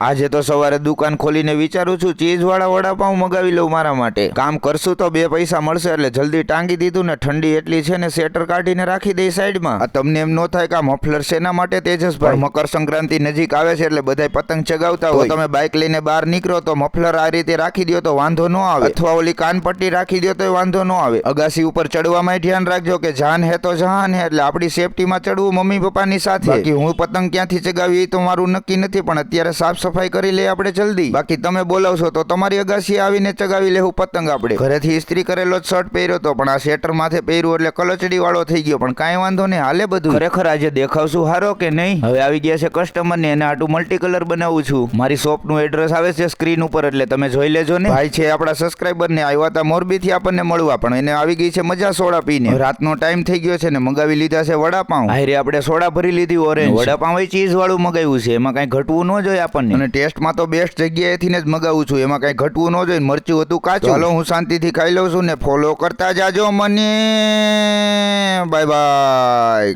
આજે તો સવારે દુકાન ખોલીને વિચારું છું ચીઝ વાળા વડાપાઉં મગાવી લઉં મારા માટે. કામ કરશું તો 2 પૈસા મળશે એટલે જલ્દી ટાંગી દીધું ને ઠંડી એટલી છે ને સેટર કાઢીને રાખી દઈ સાઈડમાં. આ તમને એમ નો થાય કે આ મફલર શેના માટે તેજસભાઈ? મકર સંક્રાંતિ નજીક આવે છે એટલે બધાય પતંગ ચગાવતા હોય. તમે બાઇક લઈને બહાર નીકળો તો મફલર આ રીતે રાખી દો તો વાંધો ન આવે, અથવા ઓલી કાનપટ્ટી રાખી દો તો વાંધો ન આવે. અગાસી ઉપર ચડવામાં ધ્યાન રાખજો કે જાન હે તો જહાન હે, એટલે આપણી સેફટીમાં ચડવું મમ્મી પપ્પાની સાથે. બાકી હું પતંગ ક્યાંથી ચગાવી તો મારું નક્કી નથી, પણ અત્યારે સાફ સફાઈ કરી લે આપણે જલ્દી. બાકી તમે બોલાવશો તો તમારી અગાસી આવીને ચગાવી લેવું પતંગ. આપણે ઘરેથી ઇસ્ત્રી કરેલો જ શર્ટ પહેર્યો તો, પણ આ શેટર માથે પહેર્યું એટલે કલચડી વાળો થઈ ગયો, પણ કાંઈ વાંધો નહીં, હાલે બધું. ખરેખર આજે દેખાવશું હારો કે નહીં? હવે આવી ગયા છે કસ્ટમર ને, એને આટલું મલ્ટી કલર બનાવું છું. મારી શોપ નું એડ્રેસ આવે છે સ્ક્રીન ઉપર, એટલે તમે જોઈ લેજો ને. ભાઈ છે આપણા સબસ્ક્રાઇબર ને, આવ્યા હતા મોરબી થી આપણને મળવા, પણ એને આવી ગઈ છે મજા સોડા પીને. રાતનો ટાઈમ થઈ ગયો છે ને, મગાવી લીધા છે વડાપાઉં. હારે આપણે સોડા ભરી લીધી ઓરેન્જ. વડાપાઉં ચીઝ વાળું મગાવ્યું છે, એમાં કઈ ઘટવું ન જોઈએ આપણને. અને ટેસ્ટમાં તો બેસ્ટ જગ્યાએથી જ મગાવું છું, એમાં કઈ ઘટવું ન જોઈએ. મરચું હતું કાચું. હાલો હું શાંતિથી ખાઈ લઉં છું ને, ફોલો કરતા જાજો મને. Bye bye.